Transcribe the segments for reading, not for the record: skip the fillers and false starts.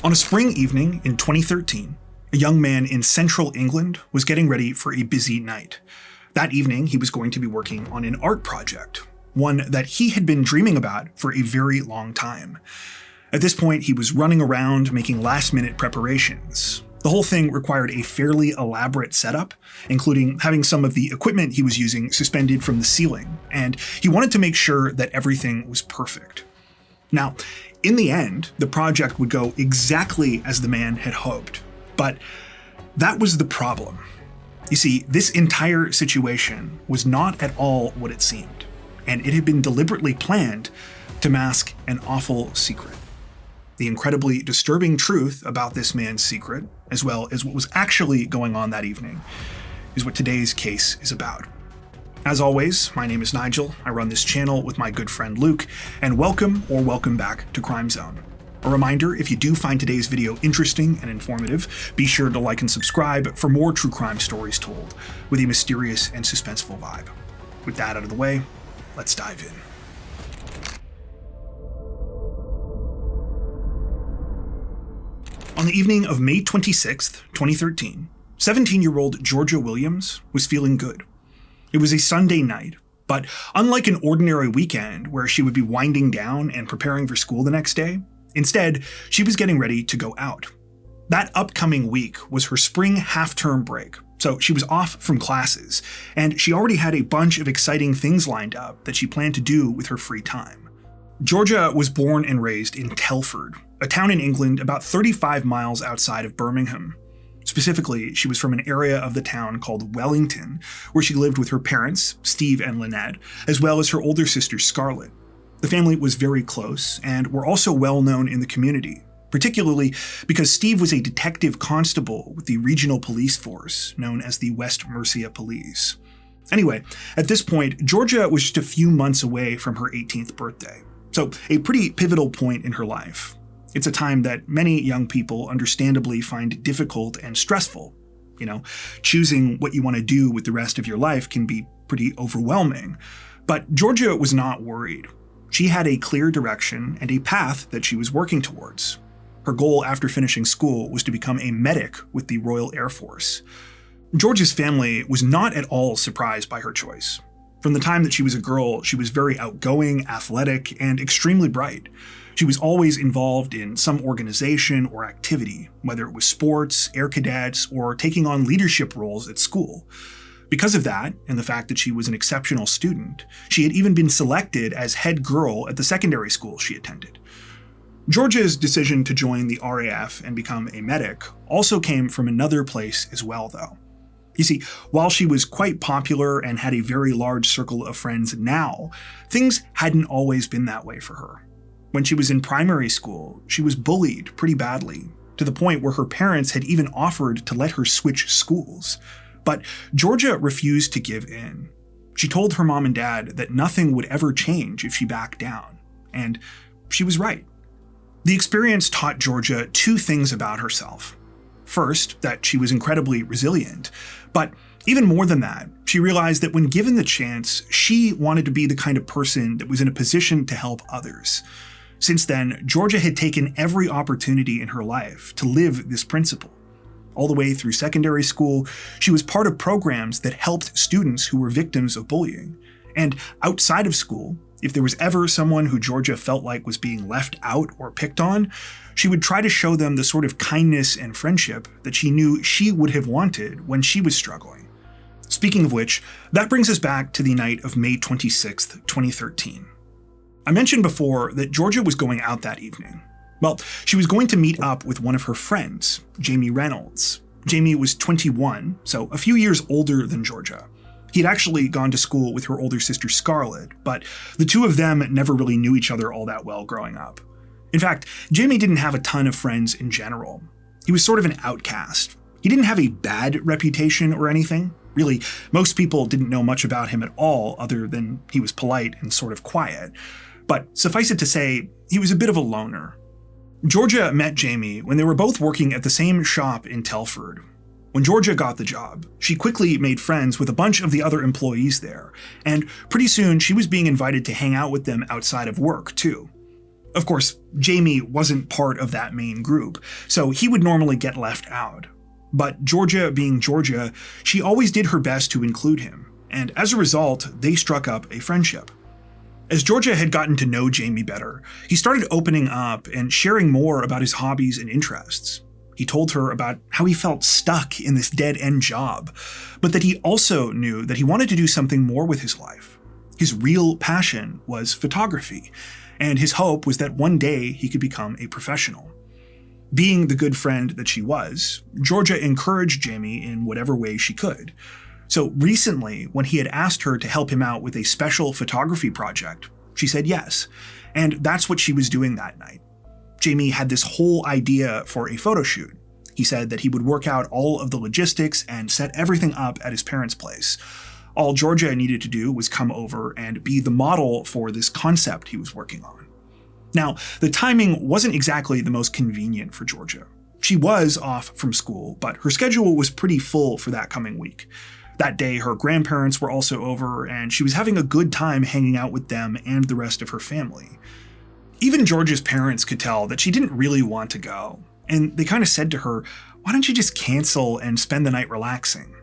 On a spring evening in 2013, a young man in central England was getting ready for a busy night. That evening, he was going to be working on an art project, one that he had been dreaming about for a very long time. At this point, he was running around making last-minute preparations. The whole thing required a fairly elaborate setup, including having some of the equipment he was using suspended from the ceiling, and he wanted to make sure that everything was perfect. Now, in the end, the project would go exactly as the man had hoped, but that was the problem. You see, this entire situation was not at all what it seemed, and it had been deliberately planned to mask an awful secret. The incredibly disturbing truth about this man's secret, as well as what was actually going on that evening, is what today's case is about. As always, my name is Nigel, I run this channel with my good friend Luke, and welcome back to Crime Zone. A reminder, if you do find today's video interesting and informative, be sure to like and subscribe for more true crime stories told with a mysterious and suspenseful vibe. With that out of the way, let's dive in. On the evening of May 26th, 2013, 17-year-old Georgia Williams was feeling good. It was a Sunday night, but unlike an ordinary weekend where she would be winding down and preparing for school the next day, instead, she was getting ready to go out. That upcoming week was her spring half-term break, so she was off from classes, and she already had a bunch of exciting things lined up that she planned to do with her free time. Georgia was born and raised in Telford, a town in England about 35 miles outside of Birmingham. Specifically, she was from an area of the town called Wellington, where she lived with her parents, Steve and Lynette, as well as her older sister, Scarlett. The family was very close and were also well known in the community, particularly because Steve was a detective constable with the regional police force known as the West Mercia Police. Anyway, at this point, Georgia was just a few months away from her 18th birthday, so a pretty pivotal point in her life. It's a time that many young people understandably find difficult and stressful. Choosing what you want to do with the rest of your life can be pretty overwhelming. But Georgia was not worried. She had a clear direction and a path that she was working towards. Her goal after finishing school was to become a medic with the Royal Air Force. Georgia's family was not at all surprised by her choice. From the time that she was a girl, she was very outgoing, athletic, and extremely bright. She was always involved in some organization or activity, whether it was sports, air cadets, or taking on leadership roles at school. Because of that, and the fact that she was an exceptional student, she had even been selected as head girl at the secondary school she attended. Georgia's decision to join the RAF and become a medic also came from another place as well, though. You see, while she was quite popular and had a very large circle of friends now, things hadn't always been that way for her. When she was in primary school, she was bullied pretty badly, to the point where her parents had even offered to let her switch schools. But Georgia refused to give in. She told her mom and dad that nothing would ever change if she backed down, and she was right. The experience taught Georgia two things about herself. First, that she was incredibly resilient, but even more than that, she realized that when given the chance, she wanted to be the kind of person that was in a position to help others. Since then, Georgia had taken every opportunity in her life to live this principle. All the way through secondary school, she was part of programs that helped students who were victims of bullying. And outside of school, if there was ever someone who Georgia felt like was being left out or picked on, she would try to show them the sort of kindness and friendship that she knew she would have wanted when she was struggling. Speaking of which, that brings us back to the night of May 26th, 2013. I mentioned before that Georgia was going out that evening. Well, she was going to meet up with one of her friends, Jamie Reynolds. Jamie was 21, so a few years older than Georgia. He'd actually gone to school with her older sister Scarlett, but the two of them never really knew each other all that well growing up. In fact, Jamie didn't have a ton of friends in general. He was sort of an outcast. He didn't have a bad reputation or anything. Really, most people didn't know much about him at all other than he was polite and sort of quiet. But suffice it to say, he was a bit of a loner. Georgia met Jamie when they were both working at the same shop in Telford. When Georgia got the job, she quickly made friends with a bunch of the other employees there, and pretty soon she was being invited to hang out with them outside of work, too. Of course, Jamie wasn't part of that main group, so he would normally get left out. But Georgia being Georgia, she always did her best to include him, and as a result, they struck up a friendship. As Georgia had gotten to know Jamie better, he started opening up and sharing more about his hobbies and interests. He told her about how he felt stuck in this dead-end job, but that he also knew that he wanted to do something more with his life. His real passion was photography, and his hope was that one day he could become a professional. Being the good friend that she was, Georgia encouraged Jamie in whatever way she could. So recently, when he had asked her to help him out with a special photography project, she said yes, and that's what she was doing that night. Jamie had this whole idea for a photo shoot. He said that he would work out all of the logistics and set everything up at his parents' place. All Georgia needed to do was come over and be the model for this concept he was working on. Now, the timing wasn't exactly the most convenient for Georgia. She was off from school, but her schedule was pretty full for that coming week. That day, her grandparents were also over, and she was having a good time hanging out with them and the rest of her family. Even Georgia's parents could tell that she didn't really want to go, and they kind of said to her, "Why don't you just cancel and spend the night relaxing?"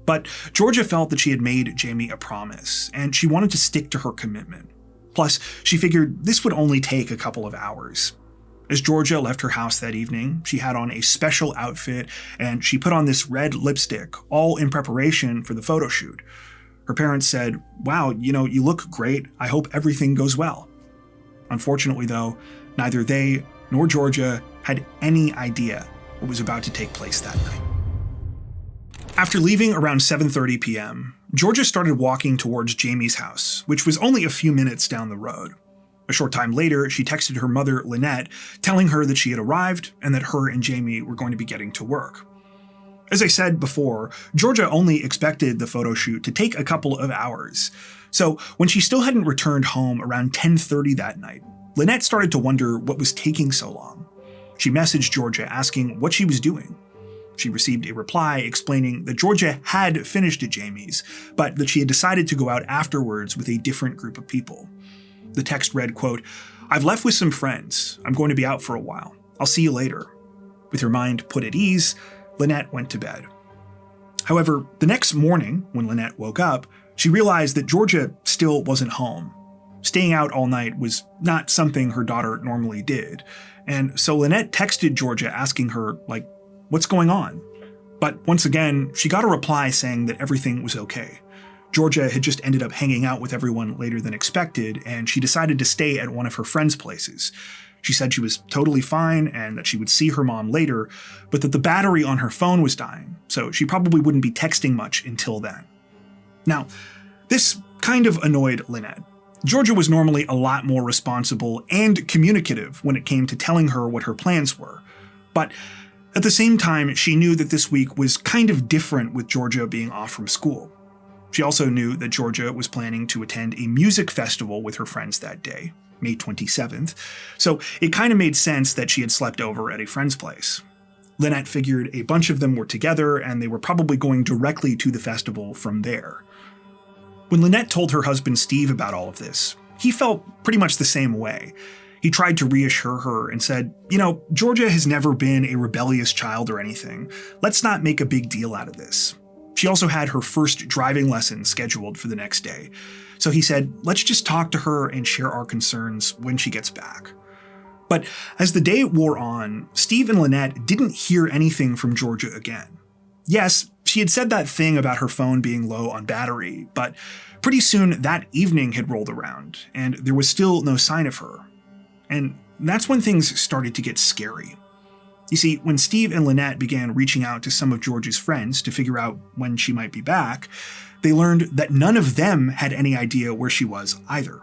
But Georgia felt that she had made Jamie a promise, and she wanted to stick to her commitment. Plus, she figured this would only take a couple of hours. As Georgia left her house that evening, she had on a special outfit and she put on this red lipstick, all in preparation for the photo shoot. Her parents said, "Wow, you look great. I hope everything goes well." Unfortunately, though, neither they nor Georgia had any idea what was about to take place that night. After leaving around 7:30 p.m., Georgia started walking towards Jamie's house, which was only a few minutes down the road. A short time later, she texted her mother, Lynette, telling her that she had arrived and that her and Jamie were going to be getting to work. As I said before, Georgia only expected the photo shoot to take a couple of hours. So when she still hadn't returned home around 10:30 that night, Lynette started to wonder what was taking so long. She messaged Georgia asking what she was doing. She received a reply explaining that Georgia had finished at Jamie's, but that she had decided to go out afterwards with a different group of people. The text read, quote, "I've left with some friends. I'm going to be out for a while. I'll see you later." With her mind put at ease, Lynette went to bed. However, the next morning, when Lynette woke up, she realized that Georgia still wasn't home. Staying out all night was not something her daughter normally did, and so Lynette texted Georgia asking her, what's going on? But once again, she got a reply saying that everything was okay. Georgia had just ended up hanging out with everyone later than expected, and she decided to stay at one of her friends' places. She said she was totally fine and that she would see her mom later, but that the battery on her phone was dying, so she probably wouldn't be texting much until then. Now, this kind of annoyed Lynette. Georgia was normally a lot more responsible and communicative when it came to telling her what her plans were, but at the same time, she knew that this week was kind of different with Georgia being off from school. She also knew that Georgia was planning to attend a music festival with her friends that day, May 27th, so it kind of made sense that she had slept over at a friend's place. Lynette figured a bunch of them were together and they were probably going directly to the festival from there. When Lynette told her husband Steve about all of this, he felt pretty much the same way. He tried to reassure her and said, Georgia has never been a rebellious child or anything. Let's not make a big deal out of this. She also had her first driving lesson scheduled for the next day. So he said, let's just talk to her and share our concerns when she gets back. But as the day wore on, Steve and Lynette didn't hear anything from Georgia again. Yes, she had said that thing about her phone being low on battery, but pretty soon that evening had rolled around, and there was still no sign of her. And that's when things started to get scary. You see, when Steve and Lynette began reaching out to some of Georgia's friends to figure out when she might be back, they learned that none of them had any idea where she was either.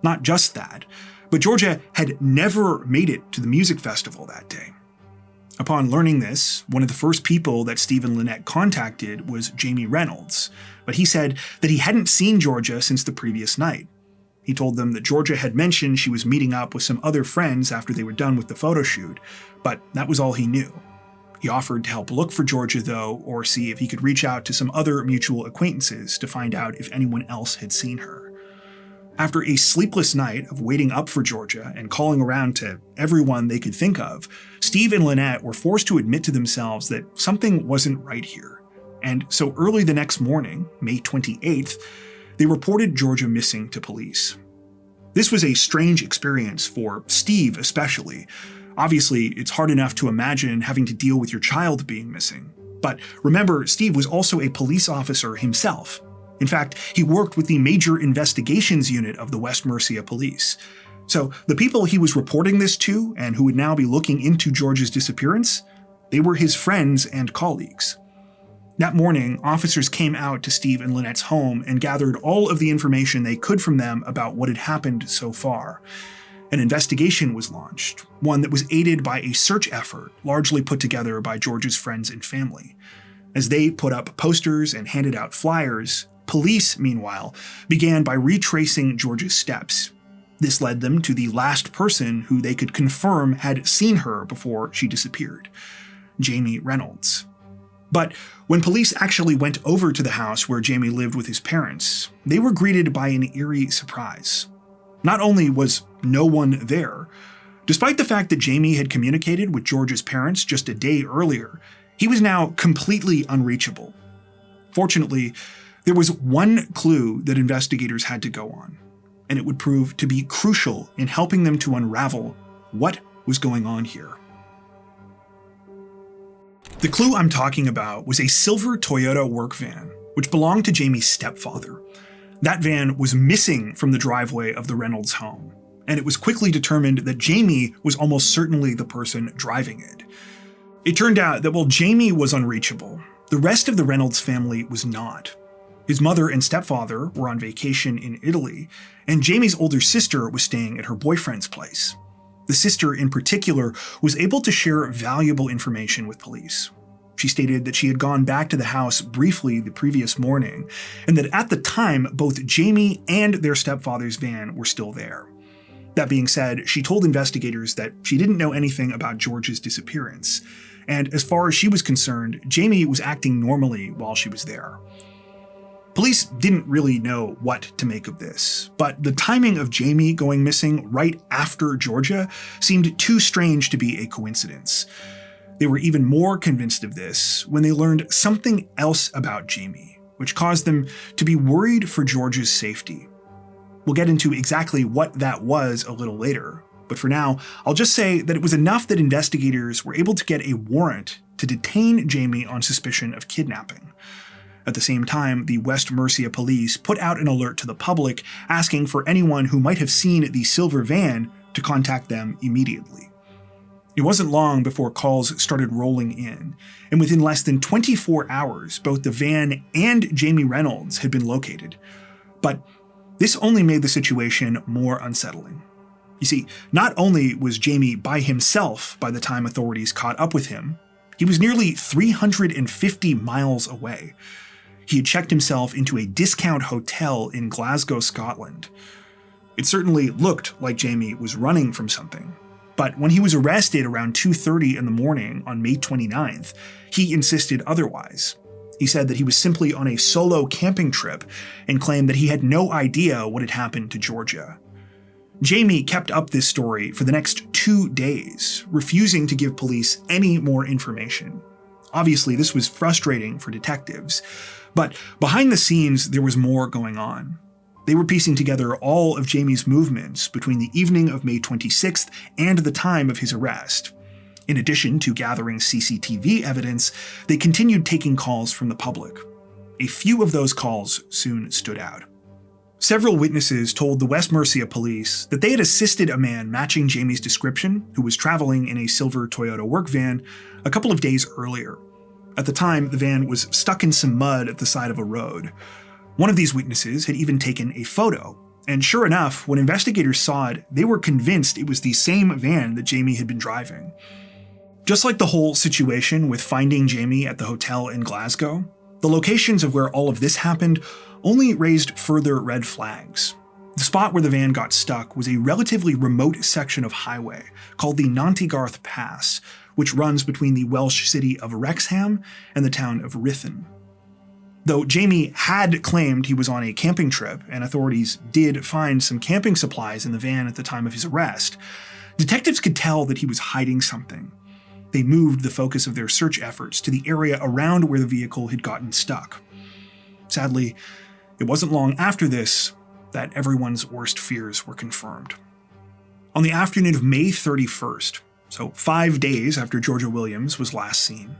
Not just that, but Georgia had never made it to the music festival that day. Upon learning this, one of the first people that Steve and Lynette contacted was Jamie Reynolds, but he said that he hadn't seen Georgia since the previous night. He told them that Georgia had mentioned she was meeting up with some other friends after they were done with the photo shoot, but that was all he knew. He offered to help look for Georgia, though, or see if he could reach out to some other mutual acquaintances to find out if anyone else had seen her. After a sleepless night of waiting up for Georgia and calling around to everyone they could think of, Steve and Lynette were forced to admit to themselves that something wasn't right here. And so early the next morning, May 28th, they reported Georgia missing to police. This was a strange experience for Steve especially. Obviously, it's hard enough to imagine having to deal with your child being missing. But remember, Steve was also a police officer himself. In fact, he worked with the Major Investigations Unit of the West Mercia Police. So the people he was reporting this to, and who would now be looking into George's disappearance, they were his friends and colleagues. That morning, officers came out to Steve and Lynette's home and gathered all of the information they could from them about what had happened so far. An investigation was launched, one that was aided by a search effort largely put together by George's friends and family. As they put up posters and handed out flyers, police, meanwhile, began by retracing George's steps. This led them to the last person who they could confirm had seen her before she disappeared, Jamie Reynolds. But when police actually went over to the house where Jamie lived with his parents, they were greeted by an eerie surprise. Not only was no one there, despite the fact that Jamie had communicated with George's parents just a day earlier, he was now completely unreachable. Fortunately, there was one clue that investigators had to go on, and it would prove to be crucial in helping them to unravel what was going on here. The clue I'm talking about was a silver Toyota work van, which belonged to Jamie's stepfather. That van was missing from the driveway of the Reynolds home, and it was quickly determined that Jamie was almost certainly the person driving it. It turned out that while Jamie was unreachable, the rest of the Reynolds family was not. His mother and stepfather were on vacation in Italy, and Jamie's older sister was staying at her boyfriend's place. The sister, in particular, was able to share valuable information with police. She stated that she had gone back to the house briefly the previous morning, and that at the time, both Jamie and their stepfather's van were still there. That being said, she told investigators that she didn't know anything about George's disappearance, and as far as she was concerned, Jamie was acting normally while she was there. Police didn't really know what to make of this, but the timing of Jamie going missing right after Georgia seemed too strange to be a coincidence. They were even more convinced of this when they learned something else about Jamie, which caused them to be worried for George's safety. We'll get into exactly what that was a little later, but for now, I'll just say that it was enough that investigators were able to get a warrant to detain Jamie on suspicion of kidnapping. At the same time, the West Mercia police put out an alert to the public asking for anyone who might have seen the silver van to contact them immediately. It wasn't long before calls started rolling in, and within less than 24 hours, both the van and Jamie Reynolds had been located. But this only made the situation more unsettling. You see, not only was Jamie by himself by the time authorities caught up with him, he was nearly 350 miles away. He had checked himself into a discount hotel in Glasgow, Scotland. It certainly looked like Jamie was running from something, but when he was arrested around 2:30 in the morning on May 29th, he insisted otherwise. He said that he was simply on a solo camping trip and claimed that he had no idea what had happened to Georgia. Jamie kept up this story for the next 2 days, refusing to give police any more information. Obviously, this was frustrating for detectives, but behind the scenes, there was more going on. They were piecing together all of Jamie's movements between the evening of May 26th and the time of his arrest. In addition to gathering CCTV evidence, they continued taking calls from the public. A few of those calls soon stood out. Several witnesses told the West Mercia police that they had assisted a man matching Jamie's description who was traveling in a silver Toyota work van a couple of days earlier. At the time, the van was stuck in some mud at the side of a road. One of these witnesses had even taken a photo, and sure enough, when investigators saw it, they were convinced it was the same van that Jamie had been driving. Just like the whole situation with finding Jamie at the hotel in Glasgow, the locations of where all of this happened only raised further red flags. The spot where the van got stuck was a relatively remote section of highway called the Nantigarth Pass, which runs between the Welsh city of Wrexham and the town of Ruthin. Though Jamie had claimed he was on a camping trip, and authorities did find some camping supplies in the van at the time of his arrest, detectives could tell that he was hiding something. They moved the focus of their search efforts to the area around where the vehicle had gotten stuck. Sadly, it wasn't long after this that everyone's worst fears were confirmed. On the afternoon of May 31st, so 5 days after Georgia Williams was last seen,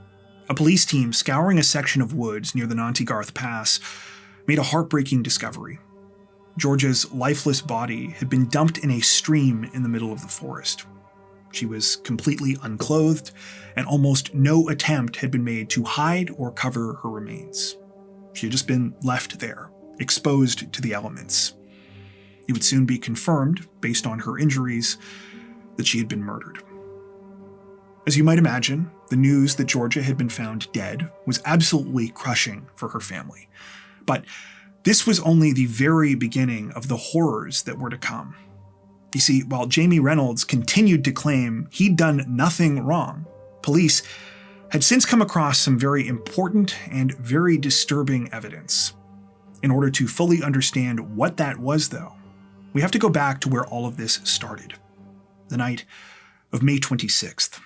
a police team scouring a section of woods near the Nantigarth Pass made a heartbreaking discovery. Georgia's lifeless body had been dumped in a stream in the middle of the forest. She was completely unclothed, and almost no attempt had been made to hide or cover her remains. She had just been left there, exposed to the elements. It would soon be confirmed, based on her injuries, that she had been murdered. As you might imagine, the news that Georgia had been found dead was absolutely crushing for her family. But this was only the very beginning of the horrors that were to come. You see, while Jamie Reynolds continued to claim he'd done nothing wrong, police had since come across some very important and very disturbing evidence. In order to fully understand what that was, though, we have to go back to where all of this started, the night of May 26th.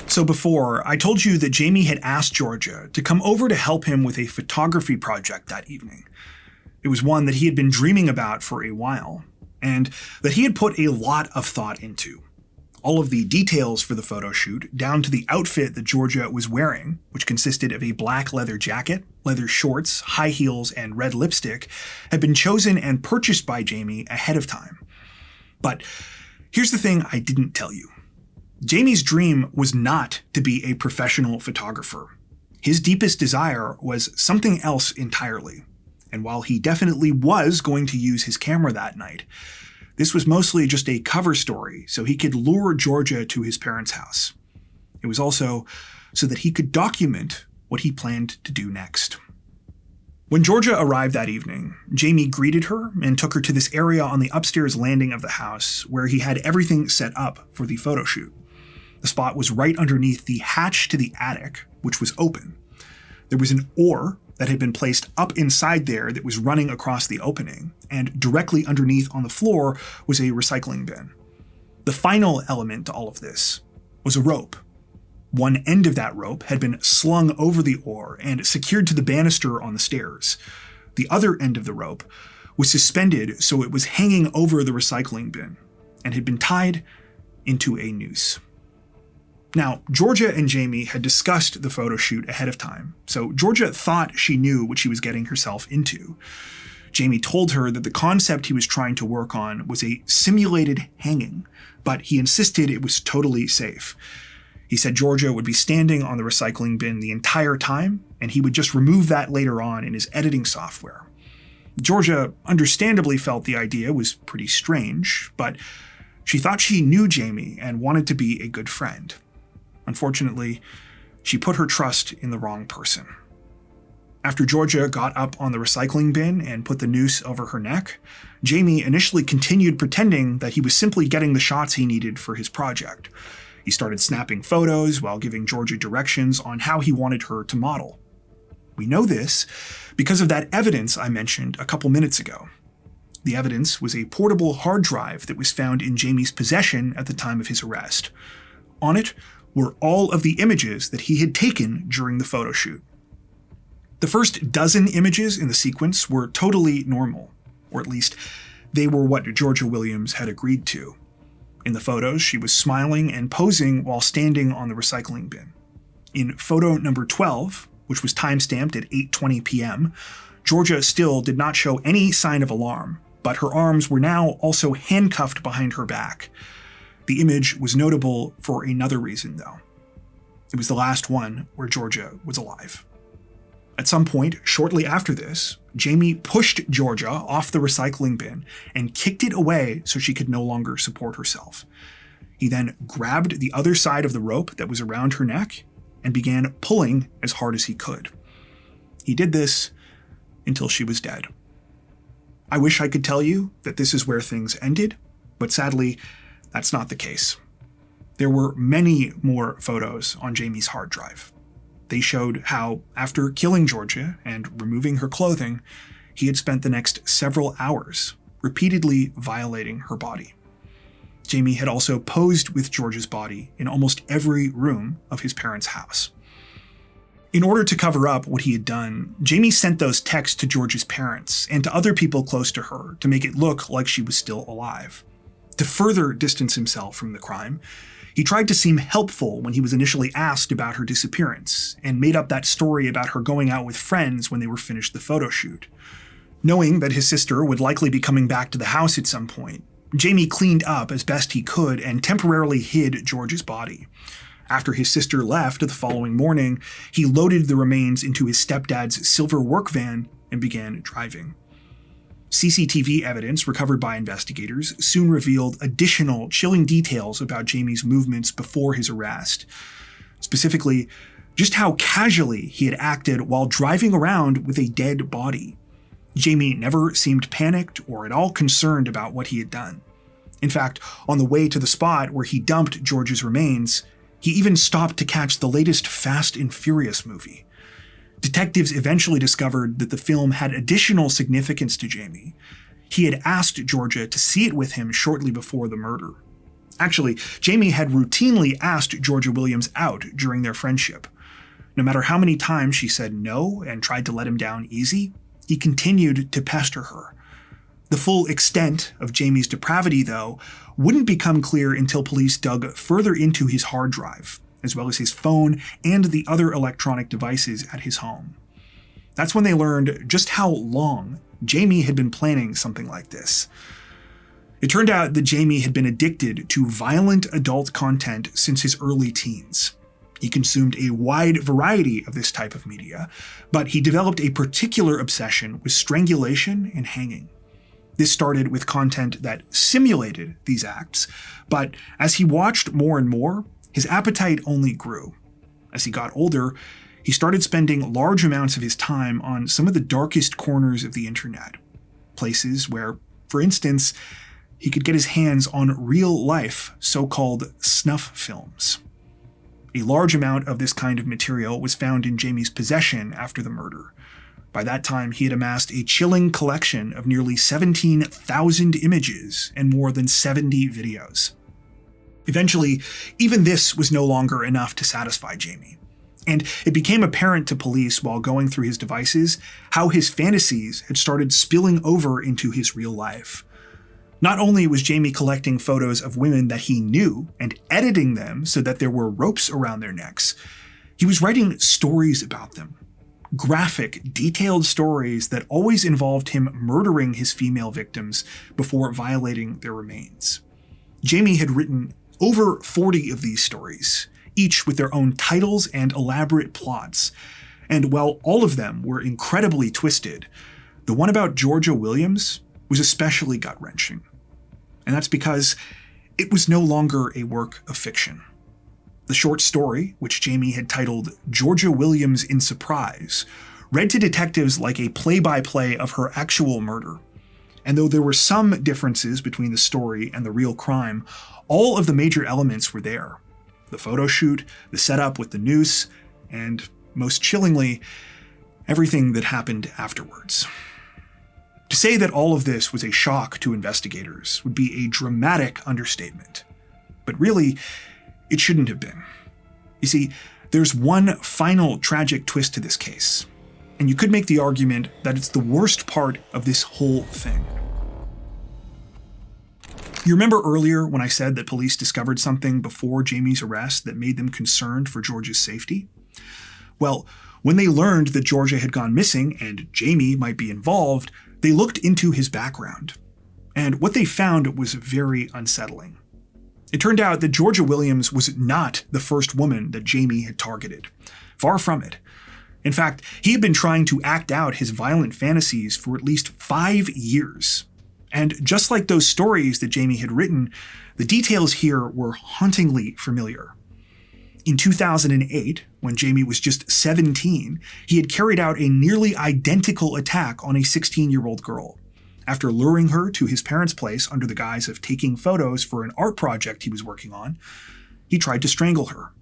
So before, I told you that Jamie had asked Georgia to come over to help him with a photography project that evening. It was one that he had been dreaming about for a while, and that he had put a lot of thought into. All of the details for the photo shoot, down to the outfit that Georgia was wearing, which consisted of a black leather jacket, leather shorts, high heels, and red lipstick, had been chosen and purchased by Jamie ahead of time. But here's the thing I didn't tell you. Jamie's dream was not to be a professional photographer. His deepest desire was something else entirely. And while he definitely was going to use his camera that night, this was mostly just a cover story so he could lure Georgia to his parents' house. It was also so that he could document what he planned to do next. When Georgia arrived that evening, Jamie greeted her and took her to this area on the upstairs landing of the house where he had everything set up for the photo shoot. The spot was right underneath the hatch to the attic, which was open. There was an oar that had been placed up inside there that was running across the opening, and directly underneath on the floor was a recycling bin. The final element to all of this was a rope. One end of that rope had been slung over the oar and secured to the banister on the stairs. The other end of the rope was suspended so it was hanging over the recycling bin and had been tied into a noose. Now, Georgia and Jamie had discussed the photo shoot ahead of time, so Georgia thought she knew what she was getting herself into. Jamie told her that the concept he was trying to work on was a simulated hanging, but he insisted it was totally safe. He said Georgia would be standing on the recycling bin the entire time, and he would just remove that later on in his editing software. Georgia understandably felt the idea was pretty strange, but she thought she knew Jamie and wanted to be a good friend. Unfortunately, she put her trust in the wrong person. After Georgia got up on the recycling bin and put the noose over her neck, Jamie initially continued pretending that he was simply getting the shots he needed for his project. He started snapping photos while giving Georgia directions on how he wanted her to model. We know this because of that evidence I mentioned a couple minutes ago. The evidence was a portable hard drive that was found in Jamie's possession at the time of his arrest. On it were all of the images that he had taken during the photo shoot. The first dozen images in the sequence were totally normal, or at least they were what Georgia Williams had agreed to. In the photos, she was smiling and posing while standing on the recycling bin. In photo number 12, which was timestamped at 8:20 p.m., Georgia still did not show any sign of alarm, but her arms were now also handcuffed behind her back. The image was notable for another reason, though. It was the last one where Georgia was alive. At some point, shortly after this, Jamie pushed Georgia off the recycling bin and kicked it away so she could no longer support herself. He then grabbed the other side of the rope that was around her neck and began pulling as hard as he could. He did this until she was dead. I wish I could tell you that this is where things ended, but sadly, that's not the case. There were many more photos on Jamie's hard drive. They showed how, after killing Georgia and removing her clothing, he had spent the next several hours repeatedly violating her body. Jamie had also posed with Georgia's body in almost every room of his parents' house. In order to cover up what he had done, Jamie sent those texts to Georgia's parents and to other people close to her to make it look like she was still alive. To further distance himself from the crime, he tried to seem helpful when he was initially asked about her disappearance, and made up that story about her going out with friends when they were finished the photo shoot. Knowing that his sister would likely be coming back to the house at some point, Jamie cleaned up as best he could and temporarily hid George's body. After his sister left the following morning, he loaded the remains into his stepdad's silver work van and began driving. CCTV evidence recovered by investigators soon revealed additional chilling details about Jamie's movements before his arrest. Specifically, just how casually he had acted while driving around with a dead body. Jamie never seemed panicked or at all concerned about what he had done. In fact, on the way to the spot where he dumped George's remains, he even stopped to catch the latest Fast and Furious movie. Detectives eventually discovered that the film had additional significance to Jamie. He had asked Georgia to see it with him shortly before the murder. Actually, Jamie had routinely asked Georgia Williams out during their friendship. No matter how many times she said no and tried to let him down easy, he continued to pester her. The full extent of Jamie's depravity, though, wouldn't become clear until police dug further into his hard drive, as well as his phone and the other electronic devices at his home. That's when they learned just how long Jamie had been planning something like this. It turned out that Jamie had been addicted to violent adult content since his early teens. He consumed a wide variety of this type of media, but he developed a particular obsession with strangulation and hanging. This started with content that simulated these acts, but as he watched more and more, his appetite only grew. As he got older, he started spending large amounts of his time on some of the darkest corners of the internet. Places where, for instance, he could get his hands on real-life so-called snuff films. A large amount of this kind of material was found in Jamie's possession after the murder. By that time, he had amassed a chilling collection of nearly 17,000 images and more than 70 videos. Eventually, even this was no longer enough to satisfy Jamie, and it became apparent to police while going through his devices how his fantasies had started spilling over into his real life. Not only was Jamie collecting photos of women that he knew and editing them so that there were ropes around their necks, he was writing stories about them. Graphic, detailed stories that always involved him murdering his female victims before violating their remains. Jamie had written over 40 of these stories, each with their own titles and elaborate plots, and while all of them were incredibly twisted, the one about Georgia Williams was especially gut-wrenching. And that's because it was no longer a work of fiction. The short story, which Jamie had titled Georgia Williams in Surprise, read to detectives like a play-by-play of her actual murder. And though there were some differences between the story and the real crime, all of the major elements were there. The photo shoot, the setup with the noose, and, most chillingly, everything that happened afterwards. To say that all of this was a shock to investigators would be a dramatic understatement. But really, it shouldn't have been. You see, there's one final tragic twist to this case, and you could make the argument that it's the worst part of this whole thing. You remember earlier when I said that police discovered something before Jamie's arrest that made them concerned for Georgia's safety? Well, when they learned that Georgia had gone missing and Jamie might be involved, they looked into his background. And what they found was very unsettling. It turned out that Georgia Williams was not the first woman that Jamie had targeted. Far from it. In fact, he had been trying to act out his violent fantasies for at least 5 years. And just like those stories that Jamie had written, the details here were hauntingly familiar. In 2008, when Jamie was just 17, he had carried out a nearly identical attack on a 16-year-old girl. After luring her to his parents' place under the guise of taking photos for an art project he was working on, he tried to strangle her.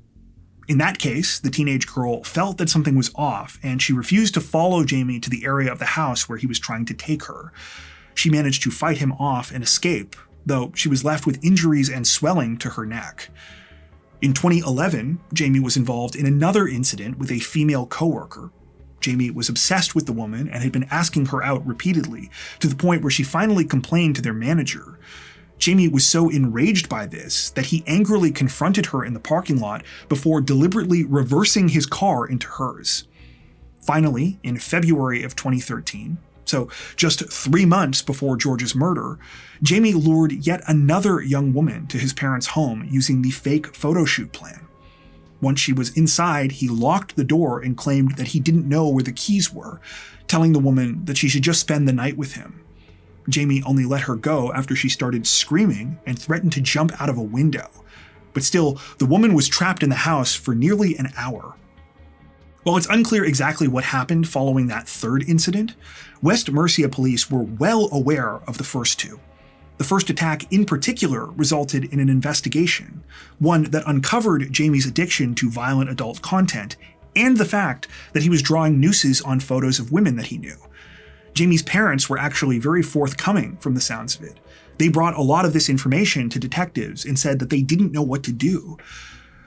In that case, the teenage girl felt that something was off, and she refused to follow Jamie to the area of the house where he was trying to take her. She managed to fight him off and escape, though she was left with injuries and swelling to her neck. In 2011, Jamie was involved in another incident with a female coworker. Jamie was obsessed with the woman and had been asking her out repeatedly, to the point where she finally complained to their manager. Jamie was so enraged by this that he angrily confronted her in the parking lot before deliberately reversing his car into hers. Finally, in February of 2013, so just 3 months before George's murder, Jamie lured yet another young woman to his parents' home using the fake photo shoot plan. Once she was inside, he locked the door and claimed that he didn't know where the keys were, telling the woman that she should just spend the night with him. Jamie only let her go after she started screaming and threatened to jump out of a window. But still, the woman was trapped in the house for nearly an hour. While it's unclear exactly what happened following that third incident, West Mercia police were well aware of the first two. The first attack in particular resulted in an investigation, one that uncovered Jamie's addiction to violent adult content and the fact that he was drawing nooses on photos of women that he knew. Jamie's parents were actually very forthcoming from the sounds of it. They brought a lot of this information to detectives and said that they didn't know what to do.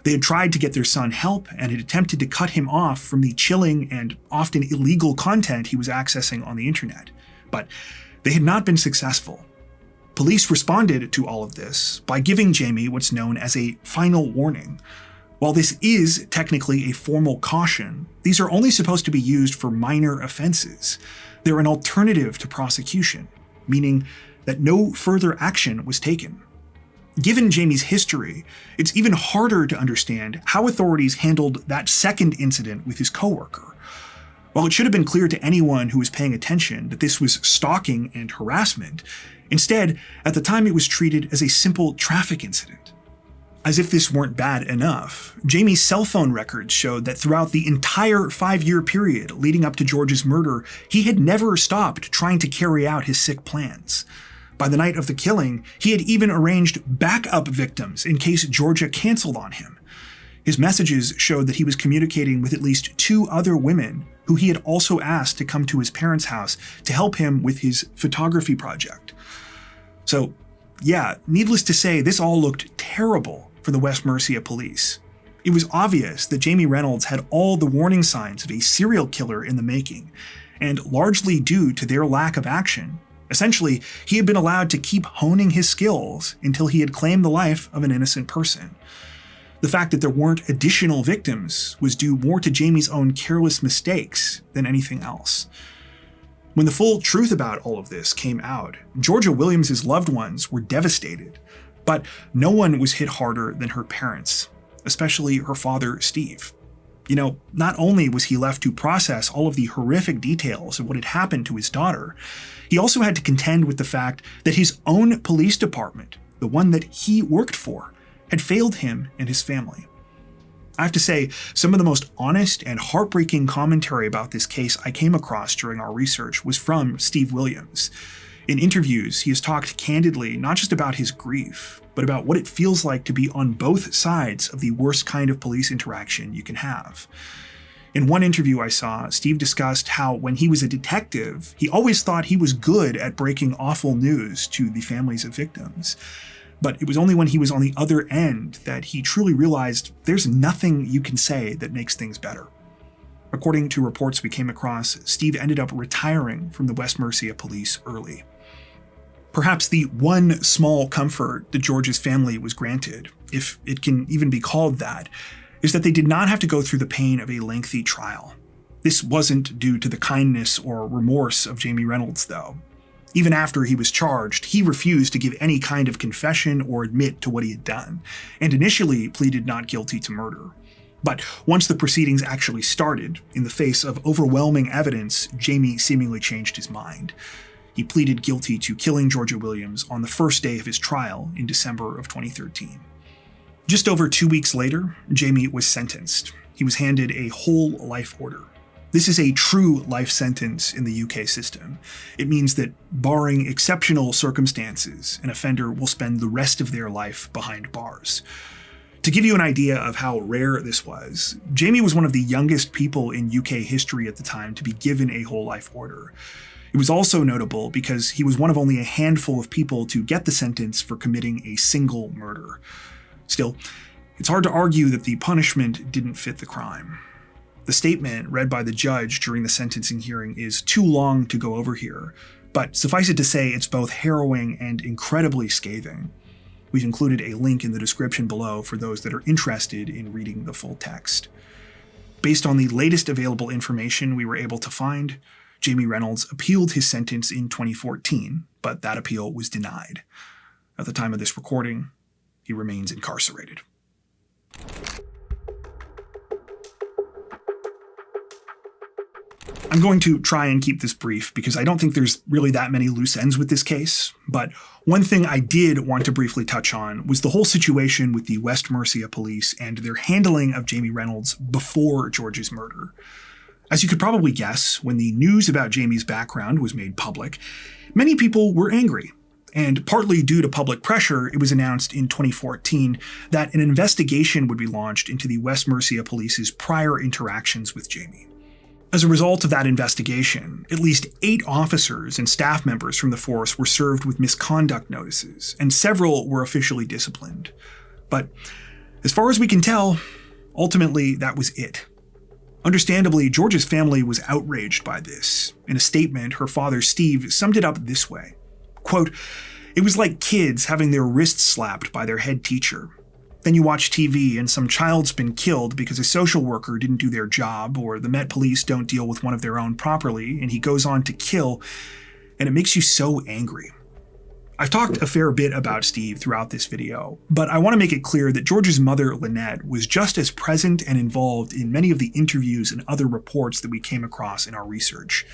They had tried to get their son help and had attempted to cut him off from the chilling and often illegal content he was accessing on the internet, but they had not been successful. Police responded to all of this by giving Jamie what's known as a final warning. While this is technically a formal caution, these are only supposed to be used for minor offenses. They're an alternative to prosecution, meaning that no further action was taken. Given Jamie's history, it's even harder to understand how authorities handled that second incident with his coworker. While it should have been clear to anyone who was paying attention that this was stalking and harassment, instead, at the time it was treated as a simple traffic incident. As if this weren't bad enough, Jamie's cell phone records showed that throughout the entire 5-year period leading up to George's murder, he had never stopped trying to carry out his sick plans. By the night of the killing, he had even arranged backup victims in case Georgia canceled on him. His messages showed that he was communicating with at least 2 other women who he had also asked to come to his parents' house to help him with his photography project. So, yeah, needless to say, this all looked terrible for the West Mercia police. It was obvious that Jamie Reynolds had all the warning signs of a serial killer in the making, and largely due to their lack of action, essentially, he had been allowed to keep honing his skills until he had claimed the life of an innocent person. The fact that there weren't additional victims was due more to Jamie's own careless mistakes than anything else. When the full truth about all of this came out, Georgia Williams' loved ones were devastated, but no one was hit harder than her parents, especially her father, Steve. Not only was he left to process all of the horrific details of what had happened to his daughter, he also had to contend with the fact that his own police department, the one that he worked for, had failed him and his family. I have to say, some of the most honest and heartbreaking commentary about this case I came across during our research was from Steve Williams. In interviews, he has talked candidly not just about his grief, but about what it feels like to be on both sides of the worst kind of police interaction you can have. In one interview I saw, Steve discussed how when he was a detective, he always thought he was good at breaking awful news to the families of victims. But it was only when he was on the other end that he truly realized there's nothing you can say that makes things better. According to reports we came across, Steve ended up retiring from the West Mercia police early. Perhaps the one small comfort that George's family was granted, if it can even be called that, is that they did not have to go through the pain of a lengthy trial. This wasn't due to the kindness or remorse of Jamie Reynolds, though. Even after he was charged, he refused to give any kind of confession or admit to what he had done, and initially pleaded not guilty to murder. But once the proceedings actually started, in the face of overwhelming evidence, Jamie seemingly changed his mind. He pleaded guilty to killing Georgia Williams on the first day of his trial in December of 2013. Just over 2 weeks later, Jamie was sentenced. He was handed a whole life order. This is a true life sentence in the UK system. It means that, barring exceptional circumstances, an offender will spend the rest of their life behind bars. To give you an idea of how rare this was, Jamie was one of the youngest people in UK history at the time to be given a whole life order. It was also notable because he was one of only a handful of people to get the sentence for committing a single murder. Still, it's hard to argue that the punishment didn't fit the crime. The statement read by the judge during the sentencing hearing is too long to go over here, but suffice it to say it's both harrowing and incredibly scathing. We've included a link in the description below for those that are interested in reading the full text. Based on the latest available information we were able to find, Jamie Reynolds appealed his sentence in 2014, but that appeal was denied. At the time of this recording, he remains incarcerated. I'm going to try and keep this brief because I don't think there's really that many loose ends with this case, but one thing I did want to briefly touch on was the whole situation with the West Mercia police and their handling of Jamie Reynolds before George's murder. As you could probably guess, when the news about Jamie's background was made public, many people were angry. And partly due to public pressure, it was announced in 2014 that an investigation would be launched into the West Mercia police's prior interactions with Jamie. As a result of that investigation, at least 8 officers and staff members from the force were served with misconduct notices, and several were officially disciplined. But as far as we can tell, ultimately that was it. Understandably, George's family was outraged by this. In a statement, her father, Steve, summed it up this way. Quote, "It was like kids having their wrists slapped by their head teacher. Then you watch TV and some child's been killed because a social worker didn't do their job, or the Met Police don't deal with one of their own properly, and he goes on to kill, and it makes you so angry." I've talked a fair bit about Steve throughout this video, but I want to make it clear that George's mother, Lynette, was just as present and involved in many of the interviews and other reports that we came across in our research.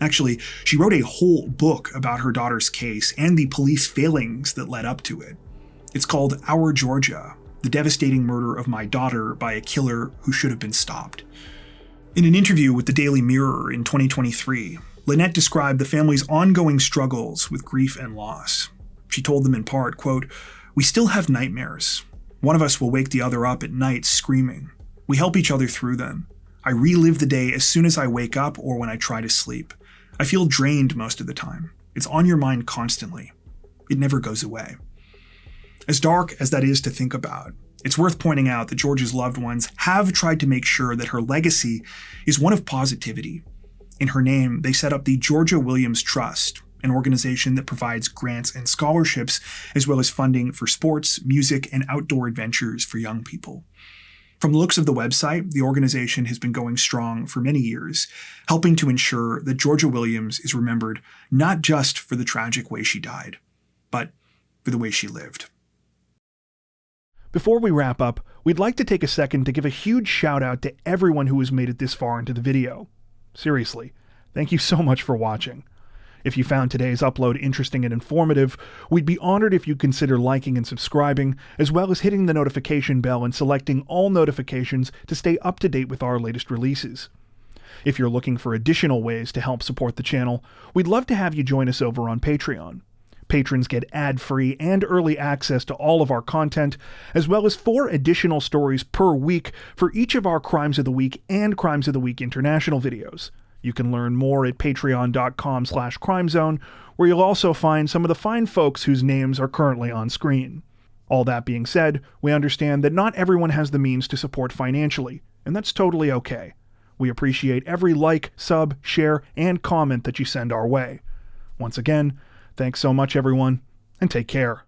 Actually, she wrote a whole book about her daughter's case and the police failings that led up to it. It's called Our Georgia: The Devastating Murder of My Daughter by a Killer Who Should Have Been Stopped. In an interview with the Daily Mirror in 2023, Lynette described the family's ongoing struggles with grief and loss. She told them in part, quote, "We still have nightmares. One of us will wake the other up at night screaming. We help each other through them. I relive the day as soon as I wake up or when I try to sleep. I feel drained most of the time. It's on your mind constantly. It never goes away." As dark as that is to think about, it's worth pointing out that George's loved ones have tried to make sure that her legacy is one of positivity. In her name, they set up the Georgia Williams Trust, an organization that provides grants and scholarships, as well as funding for sports, music, and outdoor adventures for young people. From the looks of the website, the organization has been going strong for many years, helping to ensure that Georgia Williams is remembered not just for the tragic way she died, but for the way she lived. Before we wrap up, we'd like to take a second to give a huge shout out to everyone who has made it this far into the video. Seriously, thank you so much for watching. If you found today's upload interesting and informative, we'd be honored if you'd consider liking and subscribing, as well as hitting the notification bell and selecting all notifications to stay up to date with our latest releases. If you're looking for additional ways to help support the channel, we'd love to have you join us over on Patreon. Patrons get ad-free and early access to all of our content, as well as 4 additional stories per week for each of our Crimes of the Week and Crimes of the Week International videos. You can learn more at patreon.com/crimezone, where you'll also find some of the fine folks whose names are currently on screen. All that being said, we understand that not everyone has the means to support financially, and that's totally okay. We appreciate every like, sub, share, and comment that you send our way. Once again, thanks so much, everyone, and take care.